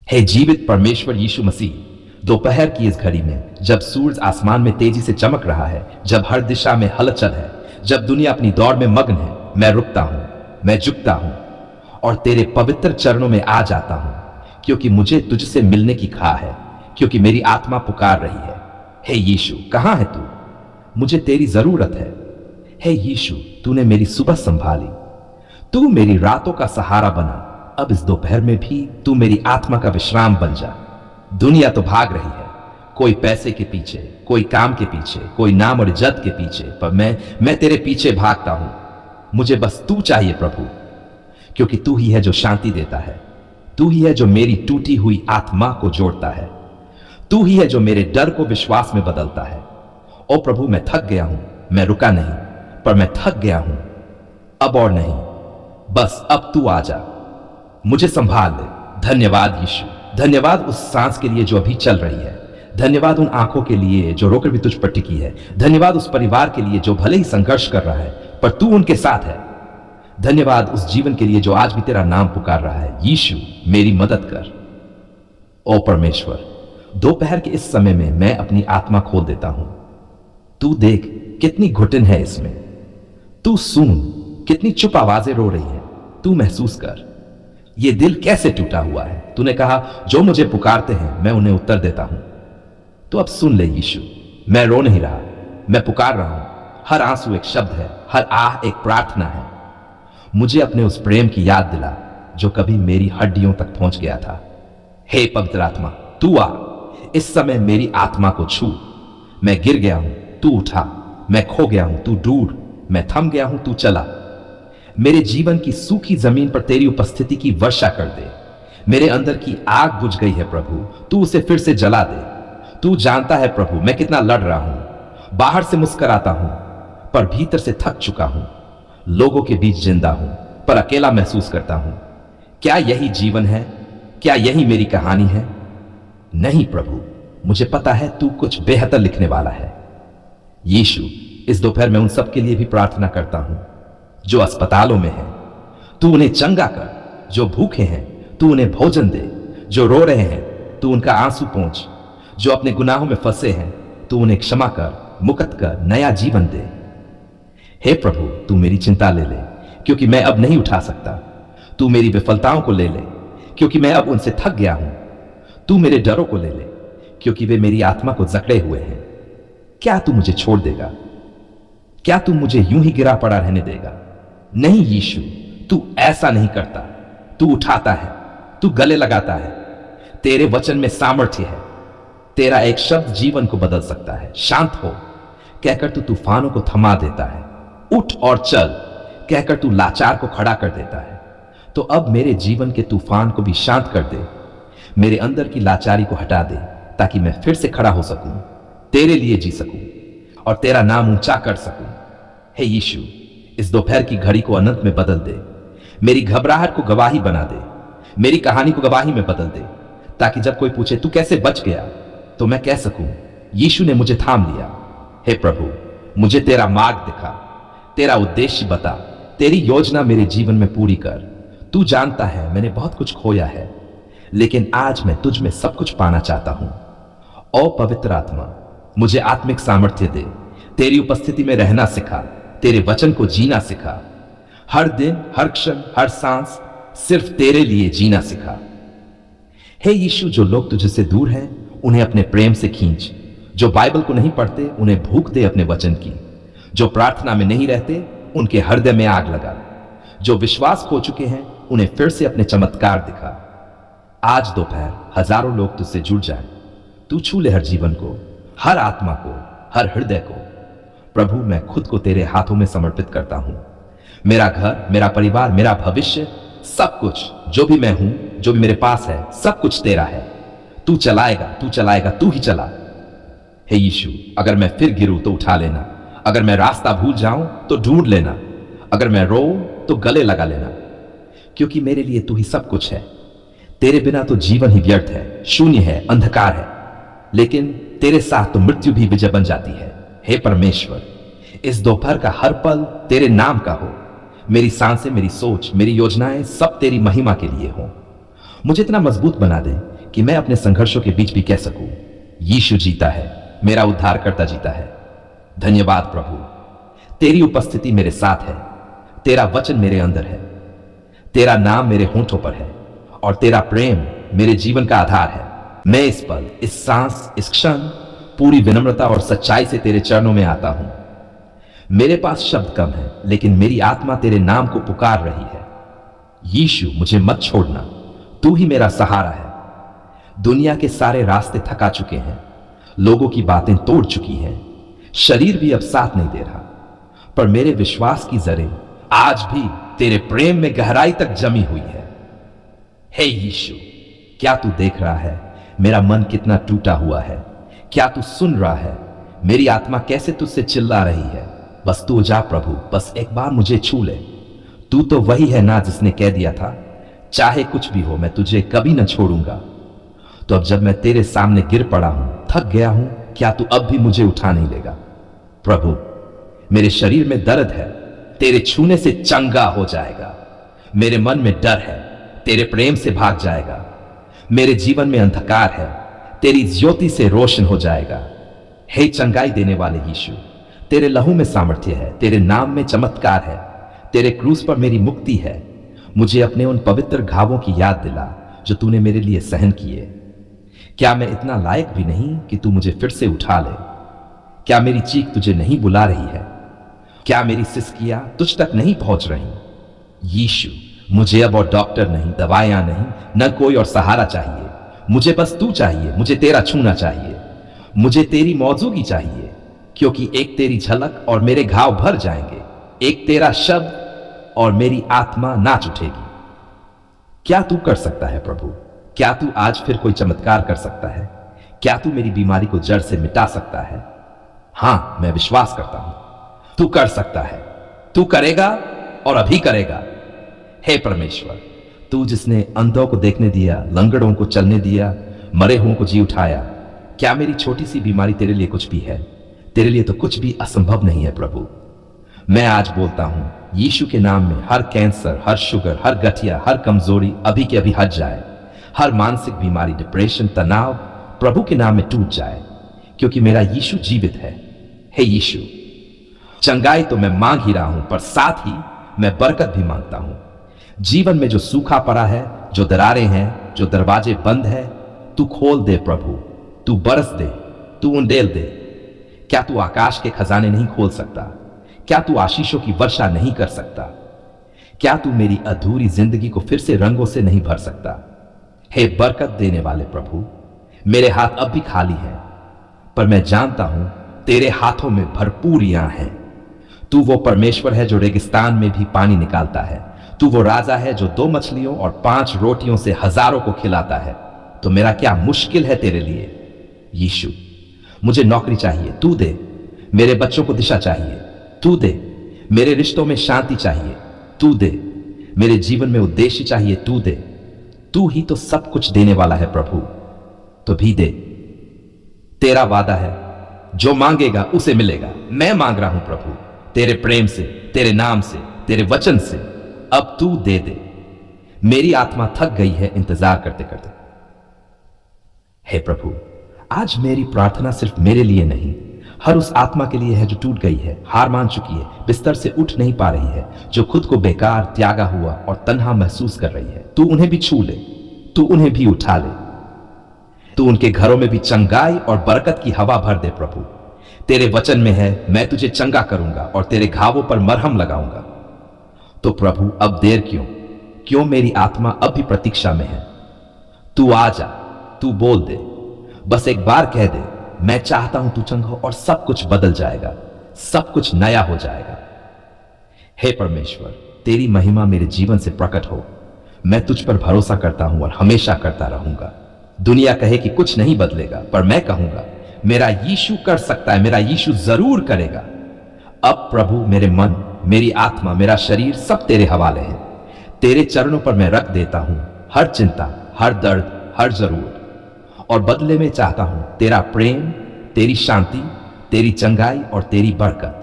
हे जीवित परमेश्वर यीशु मसीह, दोपहर की इस घड़ी में जब सूरज आसमान में तेजी से चमक रहा है, जब हर दिशा में हलचल है, जब दुनिया अपनी दौड़ में मग्न है, मैं रुकता हूं, मैं झुकता हूं और तेरे पवित्र चरणों में आ जाता हूं, क्योंकि मुझे तुझसे मिलने की खा है, क्योंकि मेरी आत्मा पुकार रही है। हे यीशु, कहां है तू? मुझे तेरी जरूरत है। हे यीशु, तूने मेरी सुबह संभाली, तू मेरी रातों का सहारा बना। अब इस दोपहर में भी तू मेरी आत्मा का विश्राम बन जा। दुनिया तो भाग रही है, कोई पैसे के पीछे, कोई काम के पीछे, कोई नाम और इज्जत के पीछे, पर मैं तेरे पीछे भागता हूं। मुझे बस तू चाहिए प्रभु, क्योंकि तू ही है जो शांति देता है, तू ही है जो मेरी टूटी हुई आत्मा को जोड़ता है, तू ही है जो मेरे डर को विश्वास में बदलता है। ओ प्रभु, मैं थक गया हूं, मैं रुका नहीं, पर मैं थक गया हूं, अब और नहीं, बस अब तू आ जा, मुझे संभाल ले। धन्यवाद यीशु, धन्यवाद उस सांस के लिए जो अभी चल रही है, धन्यवाद उन आंखों के लिए जो रोकर भी तुझ पर टिकी है, धन्यवाद उस परिवार के लिए जो भले ही संघर्ष कर रहा है पर तू उनके साथ है, धन्यवाद उस जीवन के लिए जो आज भी तेरा नाम पुकार रहा है। यीशु, मेरी मदद कर। ओ परमेश्वर, दोपहर के इस समय में मैं अपनी आत्मा खोल देता हूं। तू देख कितनी घुटन है इसमें, तू सुन कितनी चुप आवाजें रो रही है, तू महसूस कर ये दिल कैसे टूटा हुआ है। तूने कहा जो मुझे पुकारते हैं मैं उन्हें उत्तर देता हूं। तो अब सुन ले यीशु, मैं रो नहीं रहा, मैं पुकार रहा हूं। हर आंसू एक शब्द है, हर आह एक प्रार्थना है। मुझे अपने उस प्रेम की याद दिला जो कभी मेरी हड्डियों तक पहुंच गया था। हे पवित्र आत्मा, तू आ, इस समय मेरी आत्मा को छू। मैं गिर गया हूं, तू उठा, मैं खो गया हूं, तू ढूंढ, मैं थम गया हूं, तू चला। मेरे जीवन की सूखी जमीन पर तेरी उपस्थिति की वर्षा कर दे। मेरे अंदर की आग बुझ गई है प्रभु, तू उसे फिर से जला दे। तू जानता है प्रभु मैं कितना लड़ रहा हूं, बाहर से मुस्कुराता हूं पर भीतर से थक चुका हूं, लोगों के बीच जिंदा हूं पर अकेला महसूस करता हूं। क्या यही जीवन है? क्या यही मेरी कहानी है? नहीं प्रभु, मुझे पता है तू कुछ बेहतर लिखने वाला है। यीशु, इस दोपहर में उन सब के लिए भी प्रार्थना करता हूं जो अस्पतालों में हैं, तू उन्हें चंगा कर। जो भूखे हैं तू उन्हें भोजन दे, जो रो रहे हैं तू उनका आंसू पोंछ, जो अपने गुनाहों में फंसे हैं तू उन्हें क्षमा कर, मुक्त कर, नया जीवन दे। हे प्रभु, तू मेरी चिंता ले ले, क्योंकि मैं अब नहीं उठा सकता। तू मेरी विफलताओं को ले ले, क्योंकि मैं अब उनसे थक गया हूं। तू मेरे डरों को ले ले, क्योंकि वे मेरी आत्मा को जकड़े हुए हैं। क्या तू मुझे छोड़ देगा? क्या तू मुझे यूं ही गिरा पड़ा रहने देगा? नहीं यीशु, तू ऐसा नहीं करता। तू उठाता है, तू गले लगाता है। तेरे वचन में सामर्थ्य है, तेरा एक शब्द जीवन को बदल सकता है। शांत हो कहकर तू तूफानों को थमा देता है, उठ और चल कहकर तू लाचार को खड़ा कर देता है। तो अब मेरे जीवन के तूफान को भी शांत कर दे, मेरे अंदर की लाचारी को हटा दे, ताकि मैं फिर से खड़ा हो सकूं, तेरे लिए जी सकूं और तेरा नाम ऊंचा कर सकूं। हे यीशु, इस दोपहर की घड़ी को अनंत में बदल दे, मेरी घबराहट को गवाही बना दे, मेरी कहानी को गवाही में बदल दे, ताकि जब कोई पूछे तू कैसे बच गया तो मैं कह सकूं यीशु ने मुझे थाम लिया। हे प्रभु, मुझे तेरा मार्ग दिखा, तेरा उद्देश्य बता, तेरी योजना मेरे जीवन में पूरी कर। तू जानता है मैंने बहुत कुछ खोया है, लेकिन आज मैं तुझ में सब कुछ पाना चाहता हूं। ओ पवित्र आत्मा, मुझे आत्मिक सामर्थ्य दे, तेरी उपस्थिति में रहना सिखा, तेरे वचन को जीना सिखा। हर दिन, हर क्षण, हर सांस सिर्फ तेरे लिए जीना सिखा। हे यीशु, जो लोग तुझसे दूर हैं उन्हें अपने प्रेम से खींच, जो बाइबल को नहीं पढ़ते उन्हें भूख दे अपने वचन की, जो प्रार्थना में नहीं रहते उनके हृदय में आग लगा, जो विश्वास खो चुके हैं उन्हें फिर से अपने चमत्कार दिखा। आज दोपहर हजारों लोग तुझसे जुड़ जाएं। तू छू ले हर जीवन को, हर आत्मा को, हर हृदय को। प्रभु, मैं खुद को तेरे हाथों में समर्पित करता हूं। मेरा घर, मेरा परिवार, मेरा भविष्य, सब कुछ, जो भी मैं हूं, जो भी मेरे पास है, सब कुछ तेरा है। तू चलाएगा, तू चलाएगा, तू ही चला। हे यीशु, अगर मैं फिर गिरूं तो उठा लेना, अगर मैं रास्ता भूल जाऊं तो ढूंढ लेना, अगर मैं रो तो गले लगा लेना, क्योंकि मेरे लिए तू ही सब कुछ है। तेरे बिना तो जीवन ही व्यर्थ है, शून्य है, अंधकार है, लेकिन तेरे साथ तो मृत्यु भी विजय बन जाती है। हे परमेश्वर, इस दोपहर का हर पल तेरे नाम का हो। मेरी सांसें, मेरी सोच, मेरी योजनाएं सब तेरी महिमा के लिए हो। मुझे इतना मजबूत बना दे कि मैं अपने संघर्षों के बीच भी कह सकूं, यीशु जीता है, मेरा उद्धारकर्ता जीता है। धन्यवाद प्रभु, तेरी उपस्थिति मेरे साथ है, तेरा वचन मेरे अंदर है, तेरा नाम मेरे होंठों पर है और तेरा प्रेम मेरे जीवन का आधार है। मैं इस पल, इस सांस, इस क्षण पूरी विनम्रता और सच्चाई से तेरे चरणों में आता हूं। मेरे पास शब्द कम है, लेकिन मेरी आत्मा तेरे नाम को पुकार रही है। यीशु, मुझे मत छोड़ना, तू ही मेरा सहारा है। दुनिया के सारे रास्ते थका चुके हैं, लोगों की बातें तोड़ चुकी हैं, शरीर भी अब साथ नहीं दे रहा, पर मेरे विश्वास की जरें आज भी तेरे प्रेम में गहराई तक जमी हुई है। हे यीशु, क्या तू देख रहा है मेरा मन कितना टूटा हुआ है? क्या तू सुन रहा है मेरी आत्मा कैसे तुझसे चिल्ला रही है? बस तू जा प्रभु, बस एक बार मुझे छू ले। तू तो वही है ना जिसने कह दिया था, चाहे कुछ भी हो मैं तुझे कभी न छोड़ूंगा। तो अब जब मैं तेरे सामने गिर पड़ा हूं, थक गया हूं, क्या तू अब भी मुझे उठा नहीं लेगा? प्रभु, मेरे शरीर में दर्द है, तेरे छूने से चंगा हो जाएगा। मेरे मन में डर है, तेरे प्रेम से भाग जाएगा। मेरे जीवन में अंधकार है, तेरी ज्योति से रोशन हो जाएगा। हे चंगाई देने वाले यीशु, तेरे लहू में सामर्थ्य है, तेरे नाम में चमत्कार है, तेरे क्रूस पर मेरी मुक्ति है। मुझे अपने उन पवित्र घावों की याद दिला जो तूने मेरे लिए सहन किए। क्या मैं इतना लायक भी नहीं कि तू मुझे फिर से उठा ले? क्या मेरी चीख तुझे नहीं बुला रही है? क्या मेरी सिसकियां तुझ तक नहीं पहुंच रही? यीशु, मुझे अब और डॉक्टर नहीं, दवाइयां नहीं, न कोई और सहारा चाहिए। मुझे बस तू चाहिए, मुझे तेरा छूना चाहिए, मुझे तेरी मौजूदगी चाहिए, क्योंकि एक तेरी झलक और मेरे घाव भर जाएंगे, एक तेरा शब्द और मेरी आत्मा नाच उठेगी। क्या तू कर सकता है प्रभु? क्या तू आज फिर कोई चमत्कार कर सकता है? क्या तू मेरी बीमारी को जड़ से मिटा सकता है? हां, मैं विश्वास करता हूं तू कर सकता है, तू करेगा और अभी करेगा। हे परमेश्वर, तू जिसने अंधों को देखने दिया, लंगड़ों को चलने दिया, मरे हुओं को जी उठाया, क्या मेरी छोटी सी बीमारी तेरे लिए कुछ भी है? तेरे लिए तो कुछ भी असंभव नहीं है प्रभु। मैं आज बोलता हूं, यीशु के नाम में हर कैंसर, हर शुगर, हर गठिया, हर कमजोरी अभी के अभी हट जाए। हर मानसिक बीमारी, डिप्रेशन, तनाव प्रभु के नाम में टूट जाए, क्योंकि मेरा यीशु जीवित है। हे यीशु, चंगाई तो मैं मांग ही रहा हूं, पर साथ ही मैं बरकत भी मांगता हूं। जीवन में जो सूखा पड़ा है, जो दरारें हैं, जो दरवाजे बंद है, तू खोल दे प्रभु, तू बरस दे, तू उंडेल दे। क्या तू आकाश के खजाने नहीं खोल सकता? क्या तू आशीषों की वर्षा नहीं कर सकता? क्या तू मेरी अधूरी जिंदगी को फिर से रंगों से नहीं भर सकता? हे बरकत देने वाले प्रभु, मेरे हाथ अब भी खाली हैं, पर मैं जानता हूं तेरे हाथों में भरपूरियां हैं। तू वो परमेश्वर है जो रेगिस्तान में भी पानी निकालता है। तू वो राजा है जो 2 मछलियों और 5 रोटियों से हजारों को खिलाता है। तो मेरा क्या मुश्किल है तेरे लिए? यीशु, मुझे नौकरी चाहिए, तू दे। मेरे बच्चों को दिशा चाहिए, तू दे। मेरे रिश्तों में शांति चाहिए, तू दे। मेरे जीवन में उद्देश्य चाहिए, तू दे। तू ही तो सब कुछ देने वाला है प्रभु, तो भी दे। तेरा वादा है, जो मांगेगा उसे मिलेगा। मैं मांग रहा हूं प्रभु, तेरे प्रेम से, तेरे नाम से, तेरे वचन से, अब तू दे दे। मेरी आत्मा थक गई है इंतजार करते करते। हे प्रभु, आज मेरी प्रार्थना सिर्फ मेरे लिए नहीं, हर उस आत्मा के लिए है जो टूट गई है, हार मान चुकी है, बिस्तर से उठ नहीं पा रही है, जो खुद को बेकार, त्यागा हुआ और तन्हा महसूस कर रही है। तू उन्हें भी छू ले, तू उन्हें भी उठा ले। तू उनके घरों में भी चंगाई और बरकत की हवा भर दे प्रभु। तेरे वचन में है, मैं तुझे चंगा करूंगा और तेरे घावों पर मरहम लगाऊंगा। तो प्रभु, अब देर क्यों मेरी आत्मा अब भी प्रतीक्षा में है। तू आ जा, तू बोल दे, बस एक बार कह दे, मैं चाहता हूं तू चंगा हो और सब कुछ बदल जाएगा, सब कुछ नया हो जाएगा। हे परमेश्वर, तेरी महिमा मेरे जीवन से प्रकट हो। मैं तुझ पर भरोसा करता हूं और हमेशा करता रहूंगा। दुनिया कहे कि कुछ नहीं बदलेगा, पर मैं कहूंगा मेरा यीशु कर सकता है, मेरा यीशु जरूर करेगा। अब प्रभु, मेरे मन, मेरी आत्मा, मेरा शरीर सब तेरे हवाले है। तेरे चरणों पर मैं रख देता हूं हर चिंता, हर दर्द, हर जरूरत, और बदले में चाहता हूं तेरा प्रेम, तेरी शांति, तेरी चंगाई और तेरी बरकत।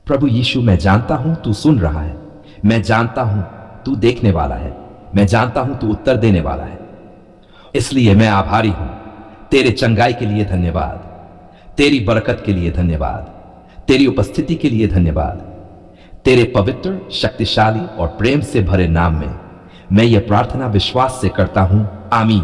प्रभु यीशु, मैं जानता हूं तू सुन रहा है, मैं जानता हूं तू देखने वाला है, मैं जानता हूं तू उत्तर देने वाला है। इसलिए मैं आभारी हूं। तेरे चंगाई के लिए धन्यवाद, तेरी बरकत के लिए धन्यवाद, तेरी उपस्थिति के लिए धन्यवाद। तेरे पवित्र, शक्तिशाली और प्रेम से भरे नाम में मैं यह प्रार्थना विश्वास से करता हूं। आमीन।